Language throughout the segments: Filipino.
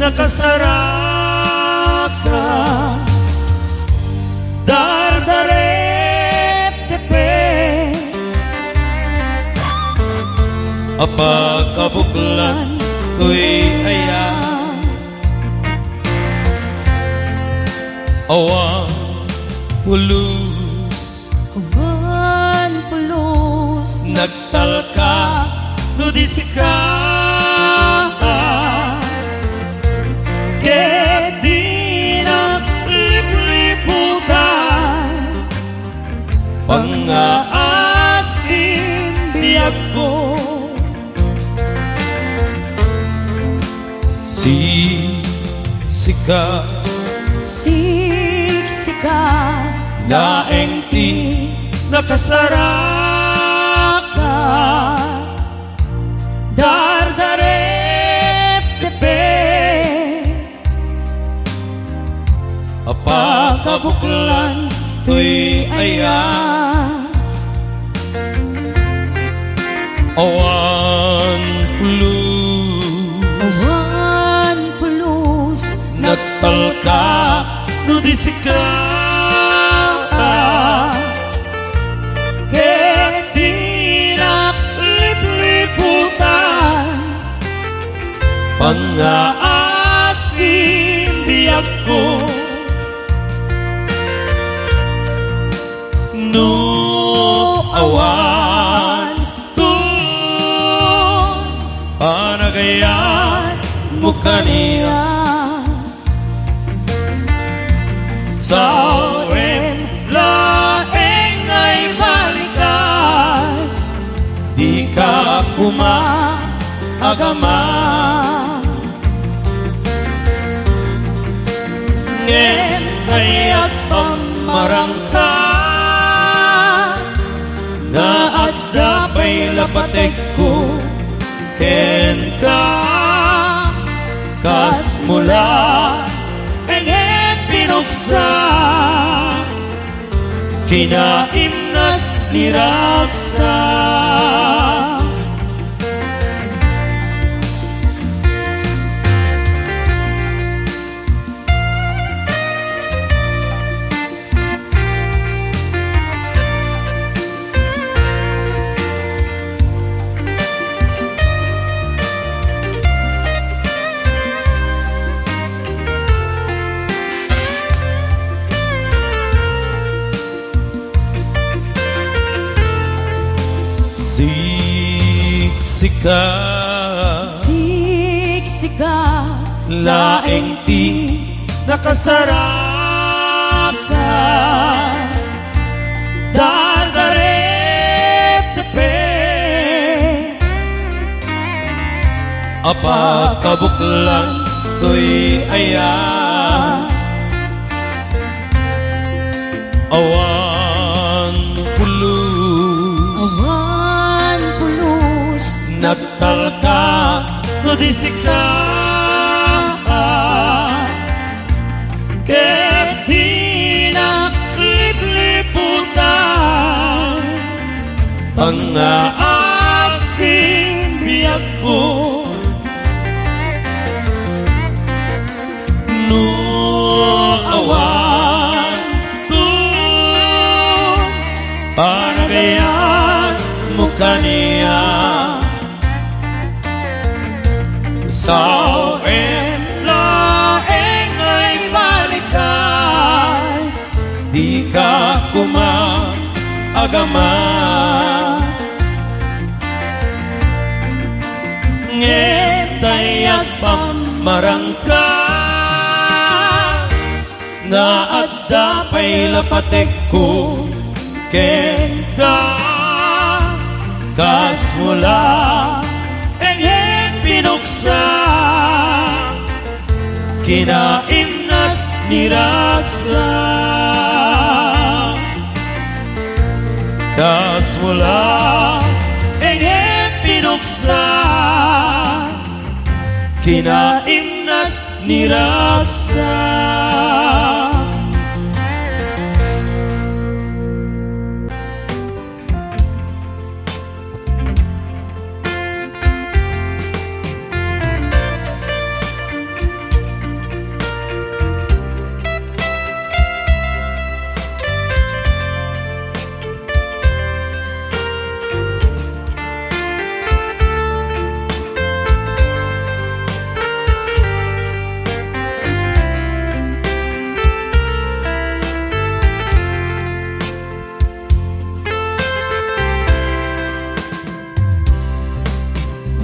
nakasaraka dardarep tepe apagkabuklan ko'y aya awan pulus nagtalka no di sika ket di na lipliputan pangaasim di ako siksika laeng ti nakasaraka dardarep tepe apakabuklan to'y aya awan pulus natalka no di sika ket di na lipliputan pangaasim biyak ko no awan tun panagayan mo kaniya sawin laeng ay balikas di ka agama ngem kaya't pamarangka na adda pa'y lapatek ko ken ka kas mula enget pinuksa kinaimnas niraksa siksika laeng ti nakasaraka dardarep tepe apakabuklan to'y aya awan pulus nagtalka no di sika ket di na lipliputan pangaasim biyak ko no awan tun panagayan mo kaniya sawin laeng ay balikas di ka agama ngetaya't pamarangka na adda pa'y lapatek ko ken ka kas mula pinuksa kinaimnas niraksa kas mula enget pinuksa kinaimnas niraksa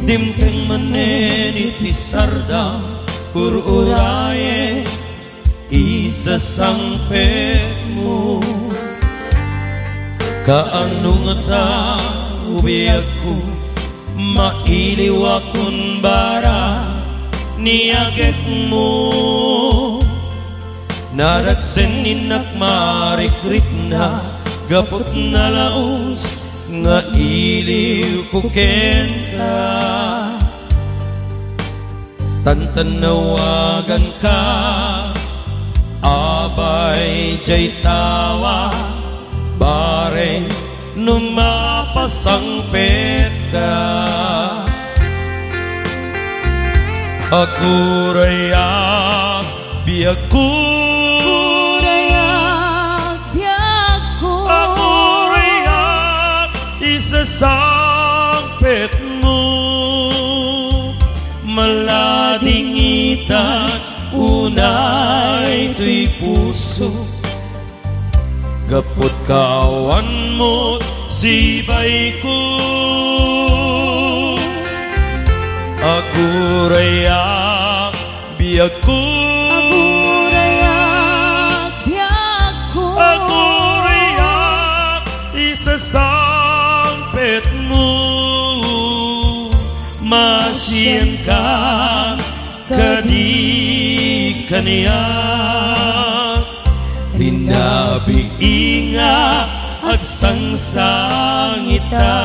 Dimteng manen iti sardam ururaye isasangpet mo. Kaanong ta ubiyag ko mailiwakon bara niagek mo. Naragsen inak marikrik na gapot na laos nga iliw ko kenta. Tantanawagan ka abay jay tawa bare numapasangpet ka. Agurayak biag ko, agurayak isasangpet mo. Malading itat unay to'y puso, gapot kawan mo sibay ko. Agurayak biag ko, agurayak biag ko, agurayak isasangpet mo. Masyan ka kadi kaniyak rinabi inga at sangsangita.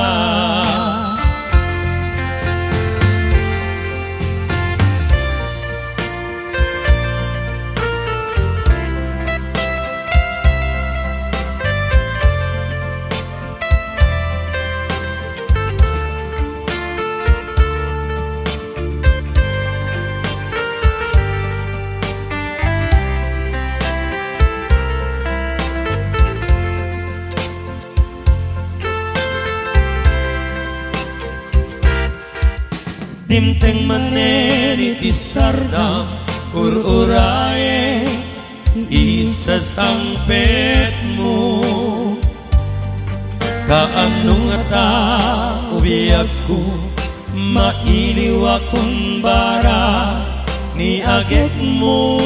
Dimteng manen iti sardam ururaye isasangpet mo. Kaanong ta ubiyag ko mailiwakon bara niagek mo.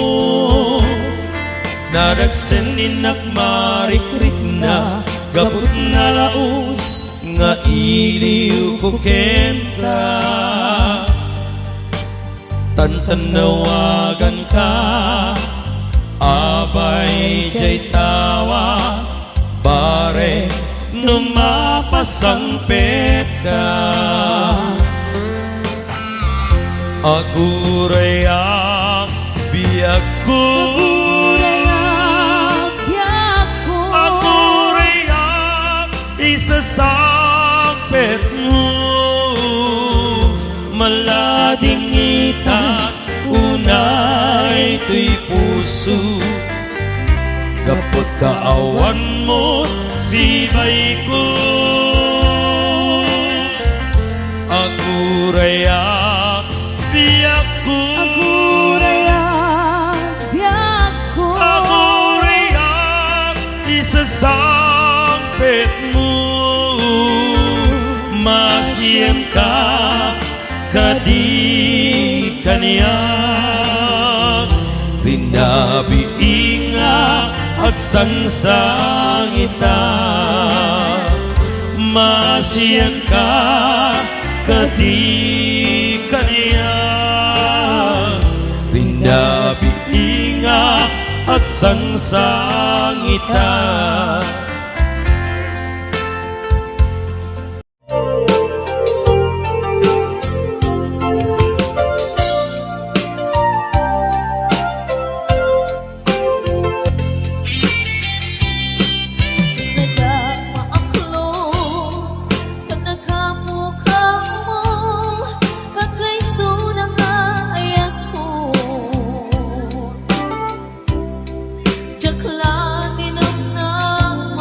Naragsen inak marikrik na gapot na laos nga iliw ko kenta. Tantanawagan ka abay jay tawa bare numapasangpet ka. Agurayak biag ko, agurayak biag ko, agurayak isasangpet mo. Malading itat unay to'y puso, gapot kaawan mo sibay ko. Agurayak biag ko, agurayak biag ko, agurayak isasangpet mo. Masyan ka kadi kaniyak rinabi inga at sangsangita. Masyan ka kadi kaniyak rinabi inga at sangsangita. Jaklanin ang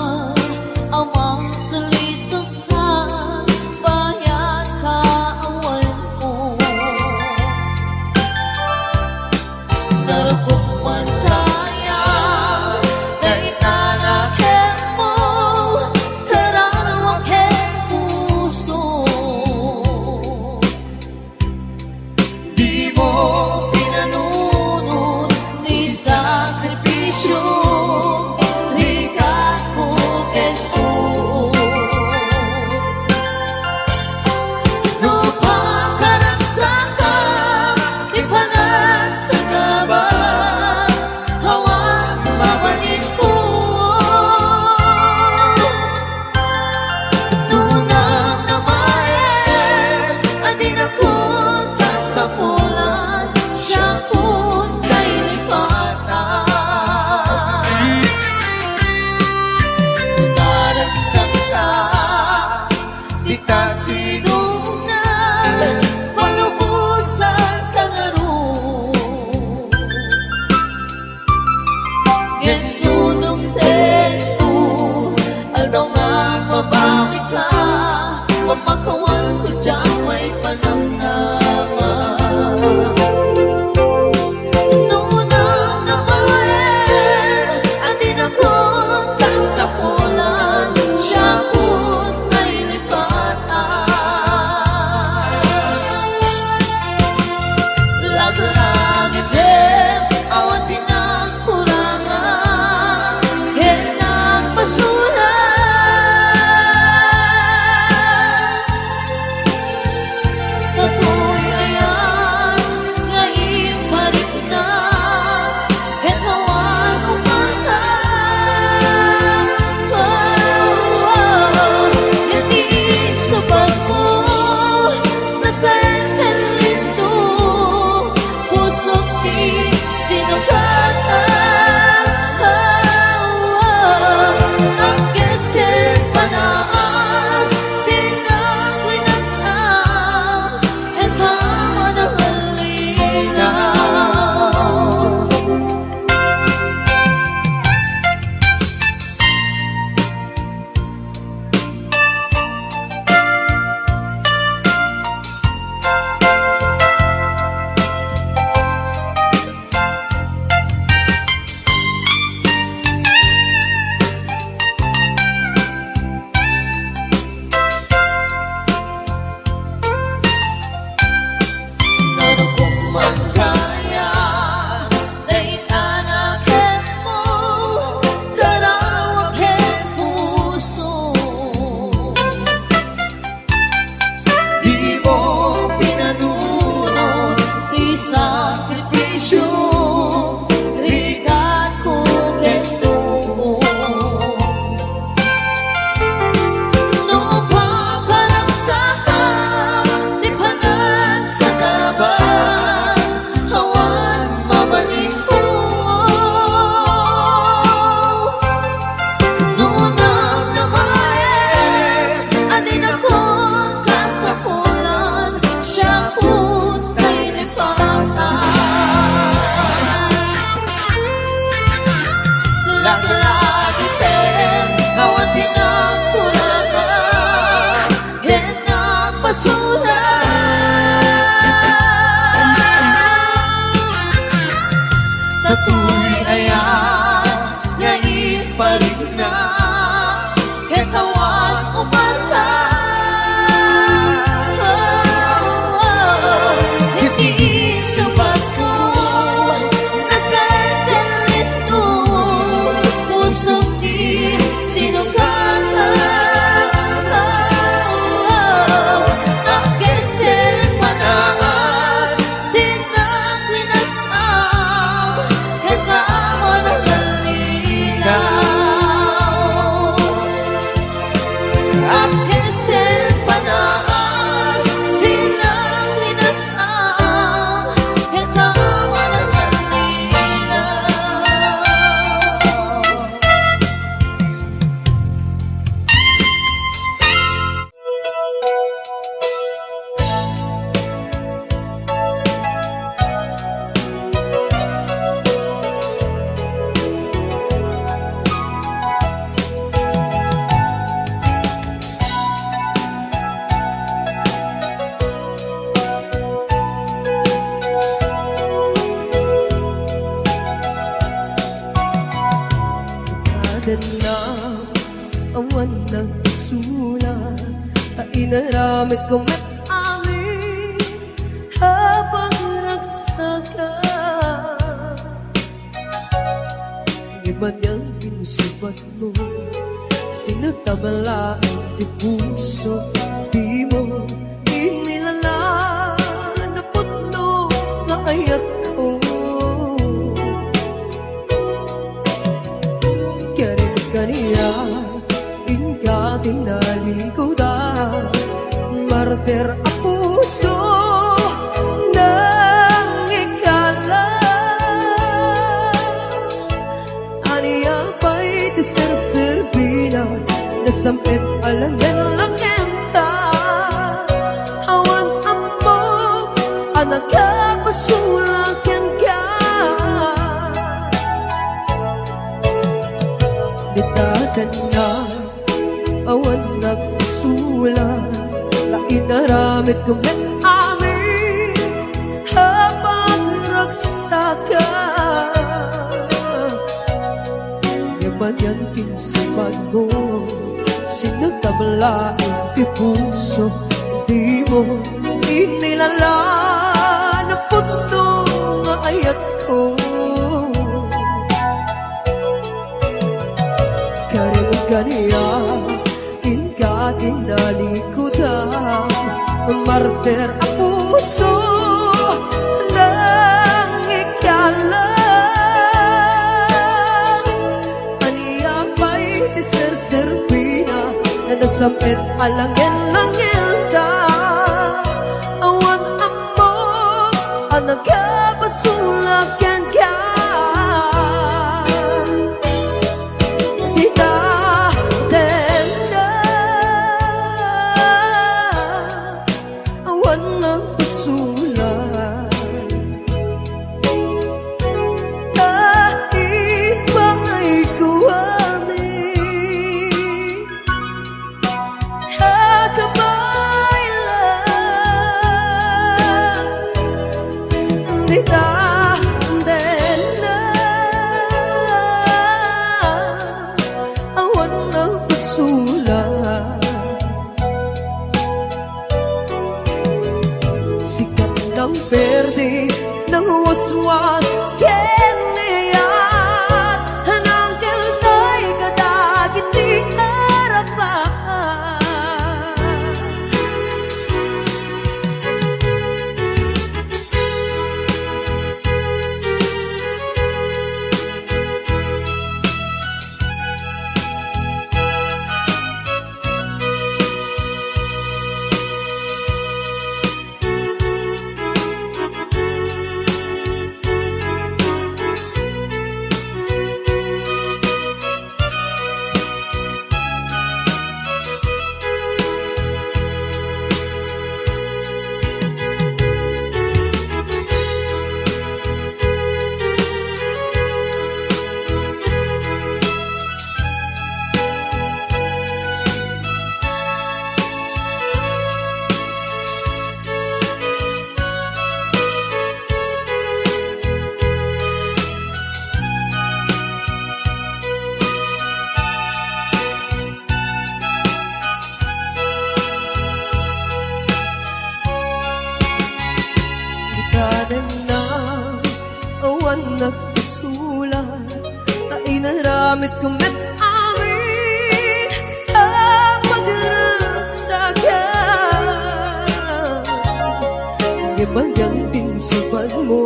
Tatuloy ayan nga ipalit na katawan o para hindi sapat ko nasa dalito puso di sinugatan akeser manaas din ang linatang katamo ng kalinaw akeser manaas din ang linatang katamo ng kalinaw. Kadang awan ng sulat na inaramid ko met amin habang ragsaka. Iba niyang pinusubat mo, sinagtabala ang di puso, di mo inilala na puno na ayat ko. Kaniya, ingka tinalikudan, martir ang puso ng ikala. Aniya pa'y tiserserbina, nasampit alamin lang enta. Awan amok, anak ka pasulakyan ka. Bitagan na awan nagsulat na inaramid ko met amin habang ragsaka. Yaman yan kinsipan mo, sinagtabla ang di puso, di mo inilala na puno nga ayat ko. Kaniya, inka tinalikudan, martir ang puso ng ikala. Aniya pa'y tiserserbina, na nasampit alangin-langin ka. Awan amo, anak ka pasulakyan ka. Sikat ng verde ng waswas keneyat hanang keltay kadagit di harapan. awan nagpasulat ay naramit kumit amin ang pagratsagan. Ibagang tinsubad mo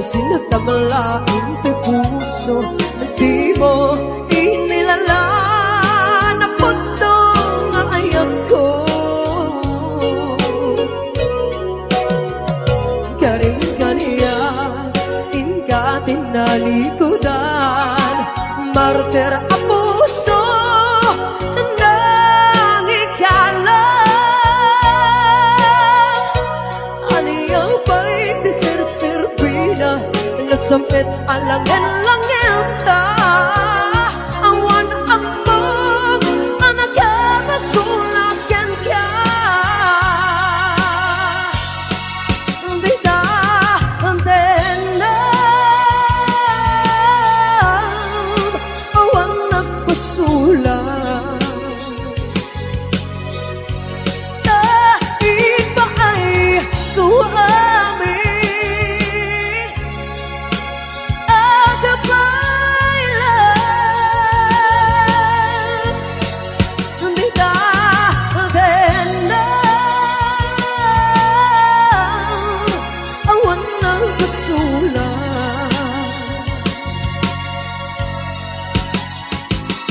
sinagtamalain te puso di mo inilala na puto nga ayak ko. Karing kaniya inka tinalikudan martir a puso nang ikala aliyaw pa'y tisir-sirbina nasampit alangan-langan ta awan amang anagabasulakan ka di ta antena awan nagpasulat dahil ba ay kuwami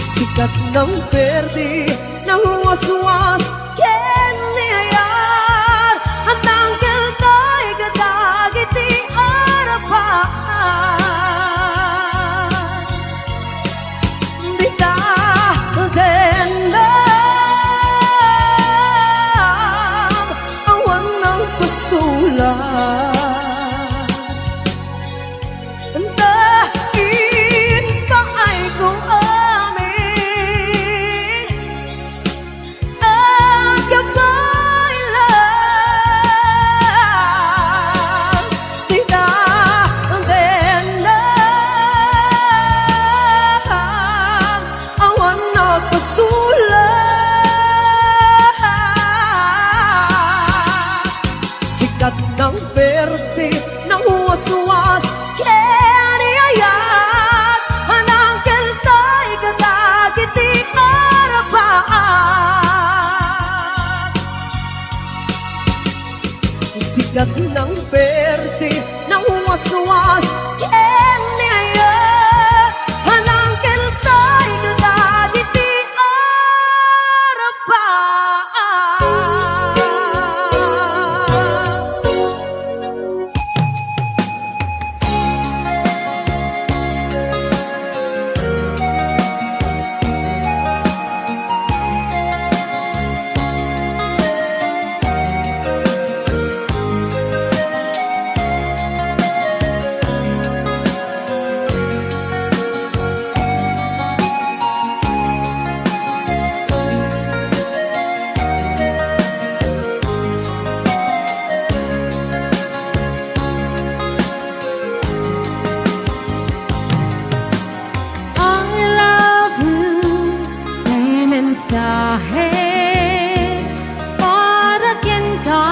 sikat ng perdi ng waswas keniyar ang tanggal tayo kadagiti arapan di ta denam awan ng pasulat dahil pa ay kung sikat ng berde ng waswas keniyayat anang keltay kadagiti arapan sikat ng berde ng waswas keniyayat anang keltay kadagiti para ken ka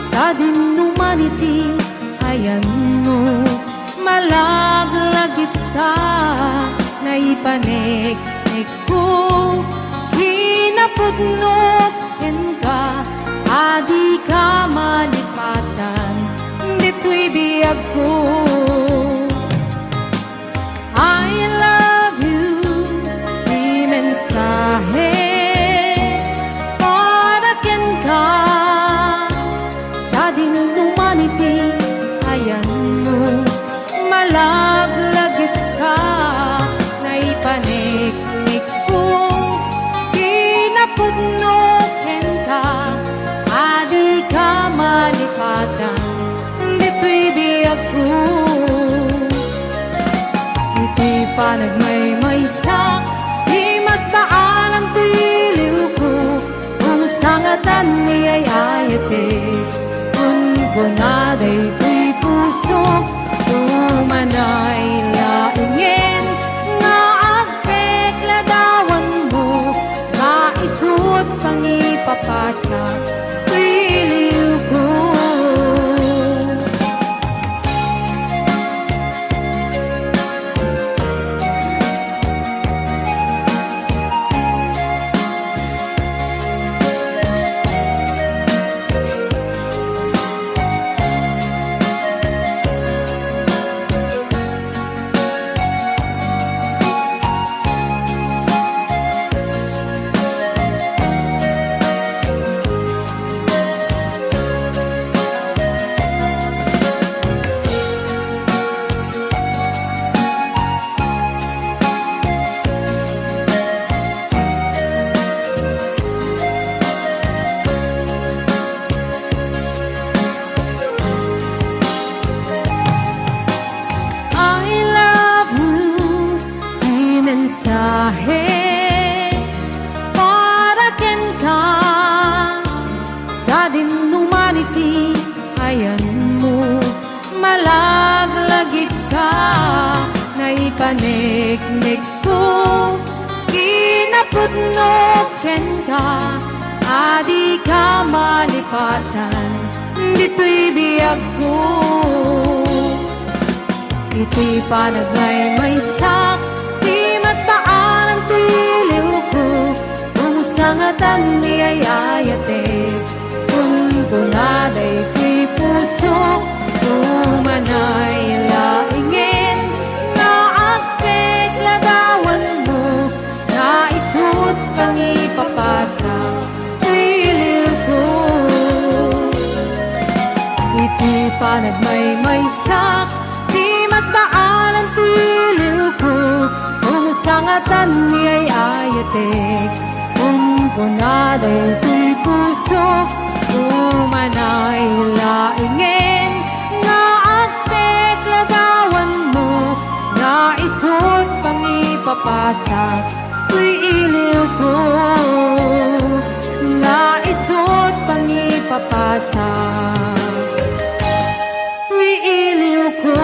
sa dinumaniti ayan mo malaglagit ka na ipanek ko hinapudnot ken ka adi ka malipatan dito'y biyag ko. I love you mensahe para ken ka sa dinumaniti ayan mo malaglagit ka na ipanik ko pinapudno ken ka adi ka malipatan dito'y biyag ko. Ito'y panagmaymaysak mas baalam tuiliw ko umusangatan niya'y ayate kunkunaday ko'y puso tumanay laungin nga agpekladawan mo maisut pangipapasak tuiliw ko din humanity, ayan mo, malaglagit ka, na ipaniknik ko, kinapudnoken ka, adi ka malipatan, dito'y biyag ko. Ito'y panagmaymaysak, di mas paan ang tiliw ko, kumusta nga tan niyayayate, kung kunaday ko'y puso, kumanay laingin, na akpek ladawan mo, na isut pang ipapasa, tiliw ko. Ito'y panagmaymaysak, di mas baan ang tiliw ko, kung sangatan niya'y ayatek, kung kunaday ko'y puso, kumanay laingin, na akpek ladawan mo, na isut pang ipapasak, ko'y iliw ko, na isut pang ipapasak, ko'y iliw ko.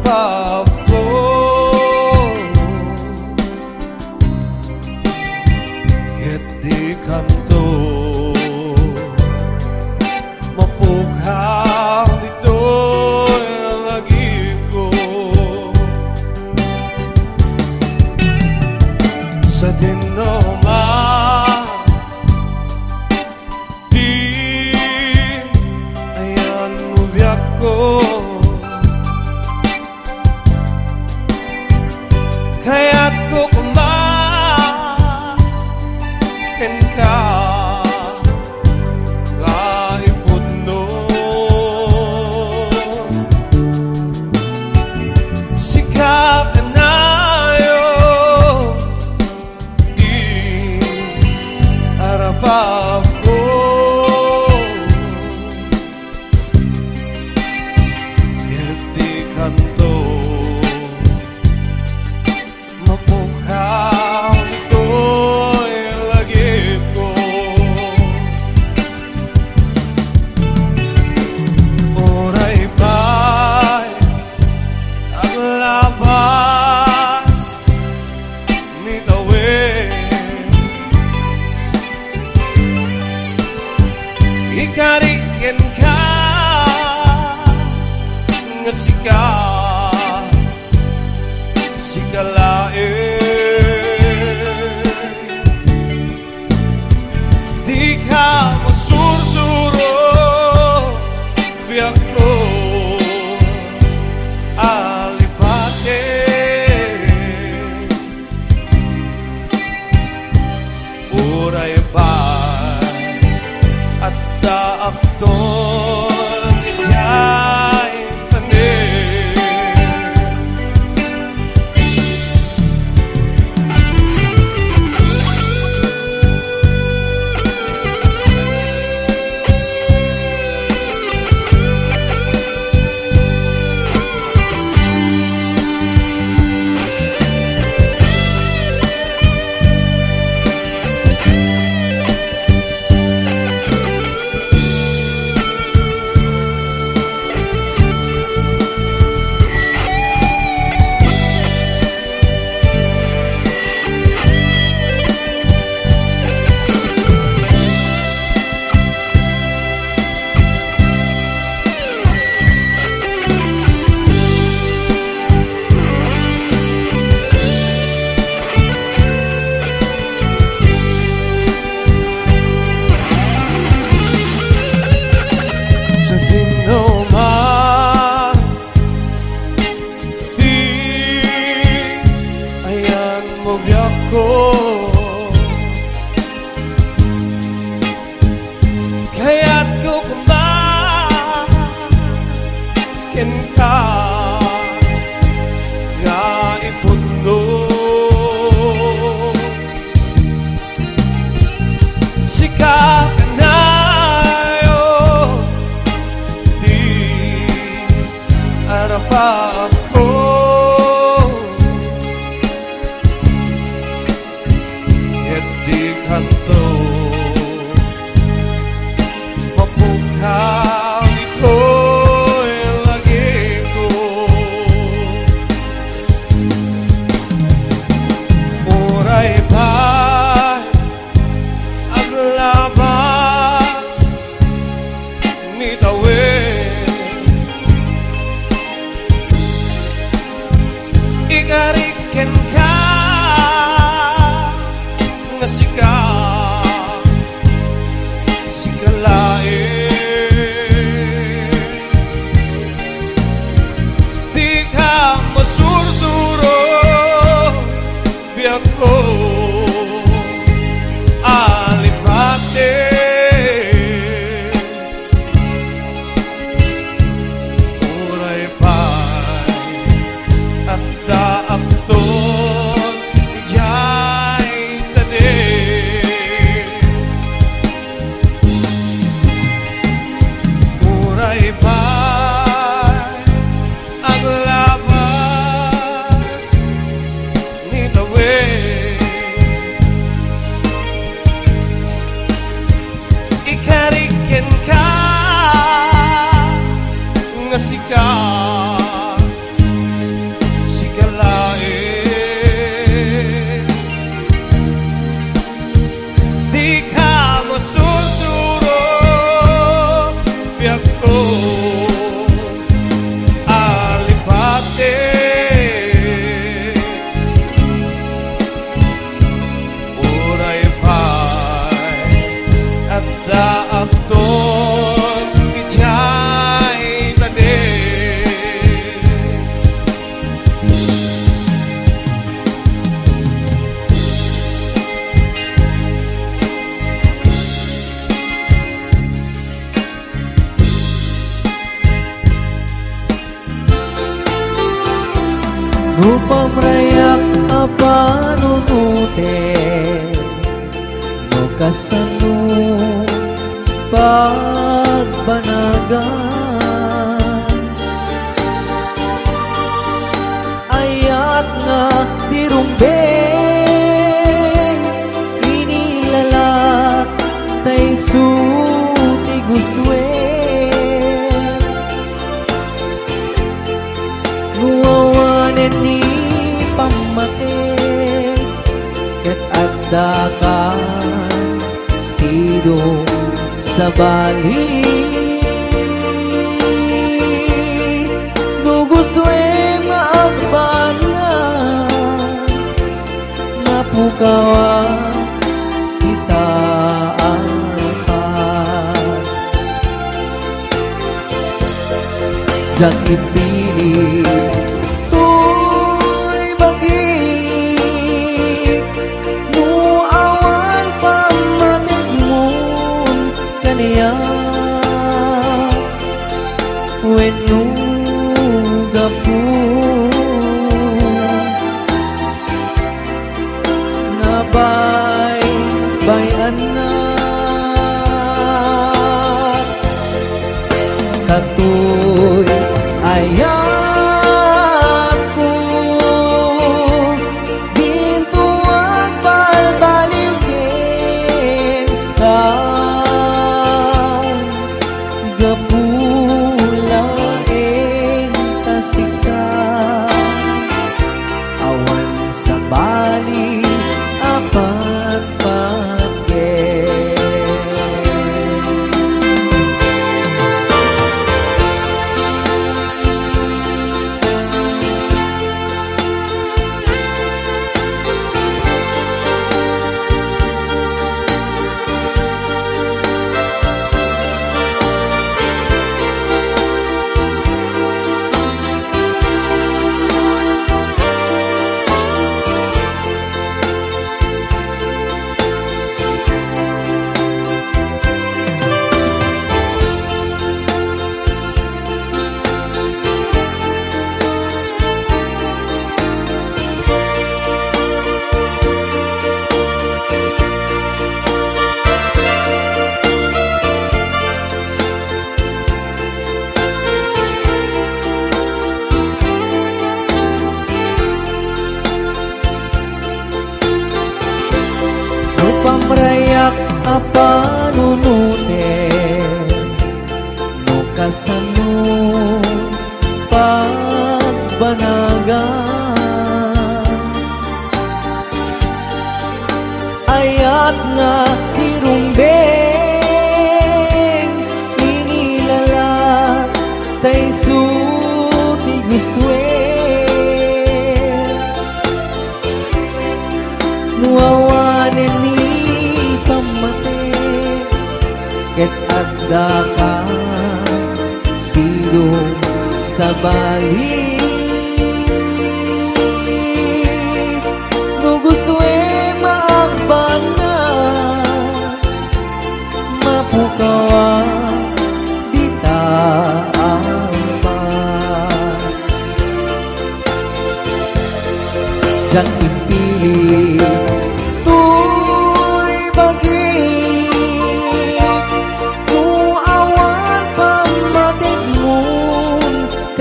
arapako ket di kanto mapughaw dito'y lagi ko sa dinoma di ayan mo biyak ko kaya't ko kumain ka kaipod no sikap na yo di arapap ko di kanto mapughaw dito'y lagi ko oray pa'y aglabas ni tawid ikarikin ka nga sikalain di ka masursuro biyak ko alipate uray pa at daakton ijay kaya't ko kumain ka nga ipuno sikap na yo di arapap ko di kanto mapughaw dito'y lagi ko oray pa'y aglabas ni tawid ikarikin ka nga sikalain di ka masursuro biyak ko alipate oray pa'y at daakton ijay oray pa'y aglabas ni tawid ikarikin ka nga sikap susuro biyak ko alipate uray pay at daakton ijay tade Upang rayak apanunute no kasano pagbanagan ayat nga tirumbeng inilalat tay suti gustuen nuwawanen ni pamate ket adda ka sidong sa bali no gusto maagbanan mapukawa kita apat jak ipili when nuga po nabay bayan na katoy ayan ko ginto at balbaliwin ka pamrayak apanunute no kasano pagbanagan ayat nga tirumbeng inilalat tay suti gustuen nuwawanen ni ket adda ka sidong sa bali no gusto maagbanan mapukawa dita apat jak ipili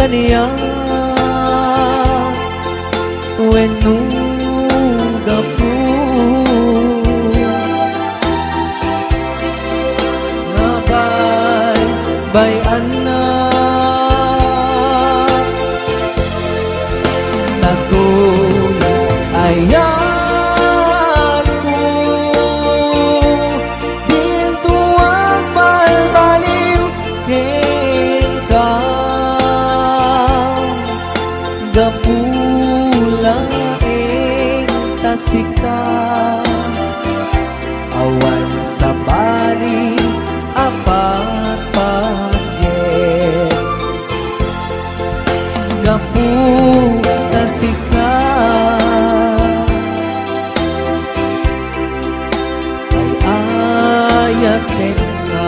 kaniya when nuga po nabay bayan na ako'y ayan ko din Gapulaing tasika awan sa bali apat pagyen Gapulasika ay ayatin ka.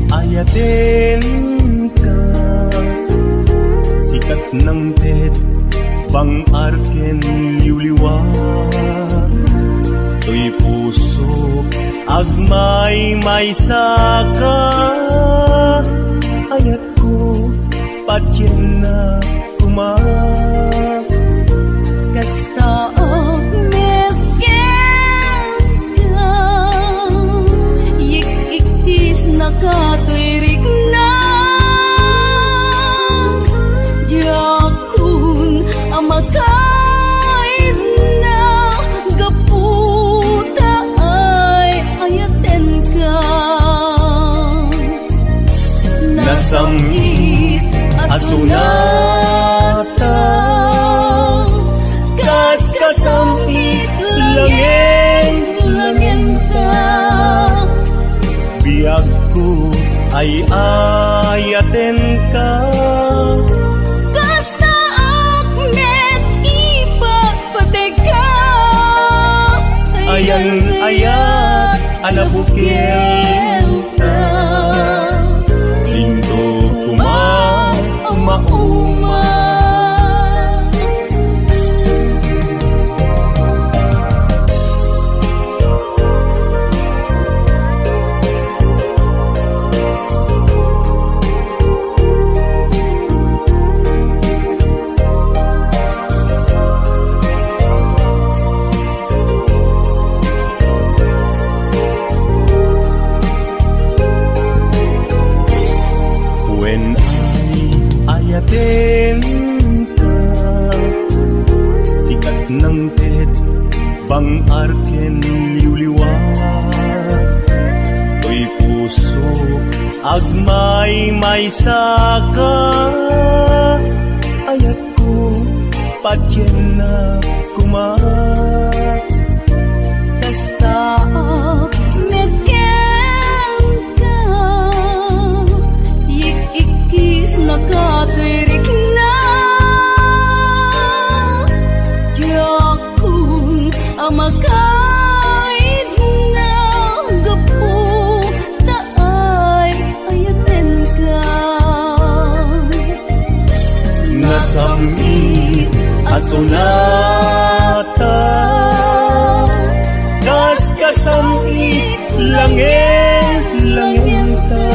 Ayatin ka, sikat ng tet, bang arken liwliwa. To'y puso, agmay may saka. Ayat ko, patyen na kumak. Kasta og mesken ka, yik-iktis na katuirik na. Diakun ang makain na, gaputa ay ayaten ka. Nasamit asunata, kas kasampit langin ta. Biag ko ay ayaten ka. Kasta akmet ipagpateka. Ayan ayat alabukil ta. Lindo kuma mauma. When ayatin ka, sikat ng tet, bang arken liwliwa. To'y puso, agmay may saka. Ayat ko, patyen na kumak. Kasta akmet ka, yik-ikis na katuirik na. Diakun ang makain na, gaputa ay ayaten ka. Nasamit asunata, kas kasamit langin ta.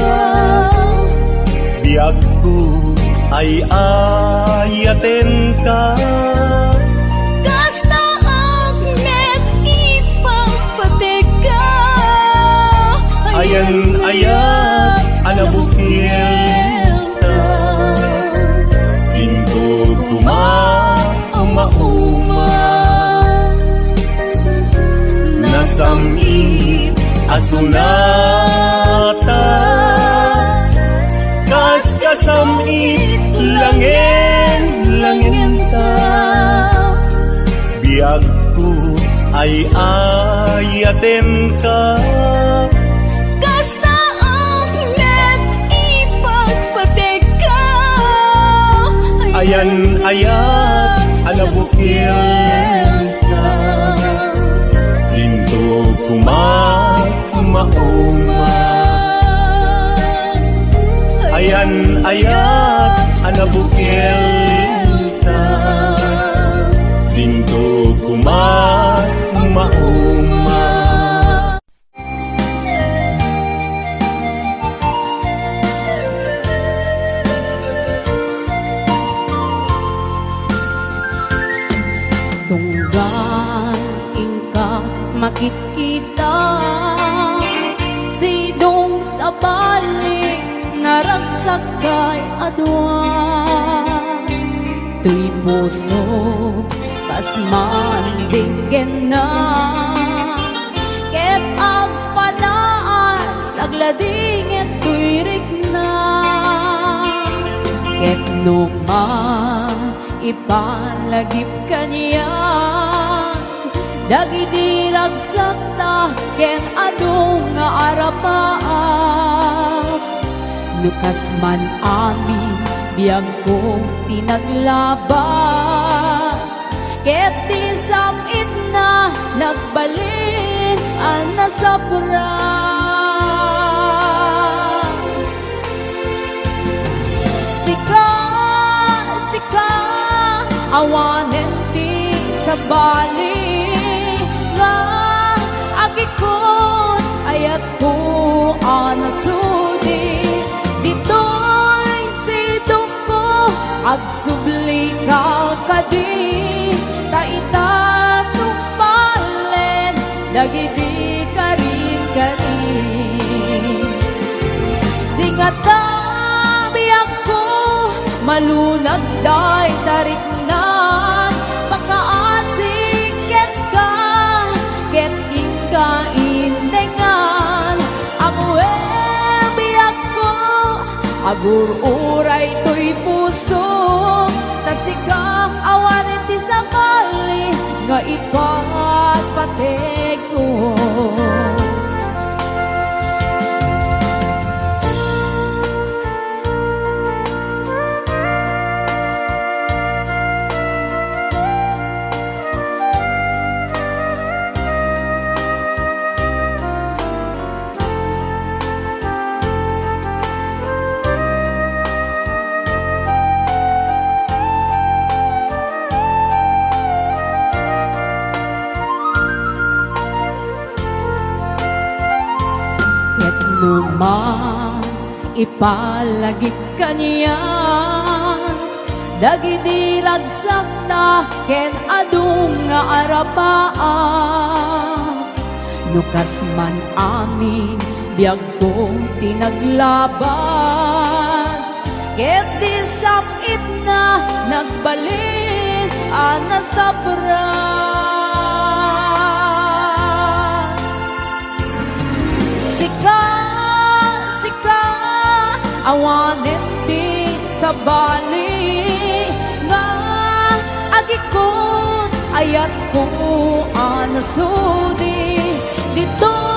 Biag ko ay ayaten ka. Kasta akmet ipagpateka. Ayan ayat alabukil ta. Pinto kuma mauma. Nasamit asunata, kas kasamit langin ta. Biag ko ay ayaten ka. Kasta akmet ipagpateka. Ayan ayat alabukil ka. Pinto kuma mauma. Ayan ayat alabukil ka. Pinto kuma mauma. Tunggal makikita sidong sa balik naragsak kay adwan tuy puso kas mandinggen na ket ang panaas agladinget tuy rikna ket numa ipalagip kaniya dagiti ragsak ta ken adung nga arapaak lukas man amin biyag kong tinaglabas ket di samit na nagbalin ang nasabra sika awanen ti sa bali nga agikot ayat ko anasudi ditoy sidong ko agsubli ka kadi taitatong palen dagiti karin dingata biyak ko malunag day tarik na pagkaasik ket ka ket ika indengan ang biyak ko agur uray to'y puso tasika awanin ti sakali nga ikat patek ko man ipalagip kaniya dagiti ragsak ta ken adung nga arapaan lukas man amin biyag kong tinaglabas ket di samit na nagbalin ang nasabra sika awanen ti sa bali nga agikot ayat ko anasudi dito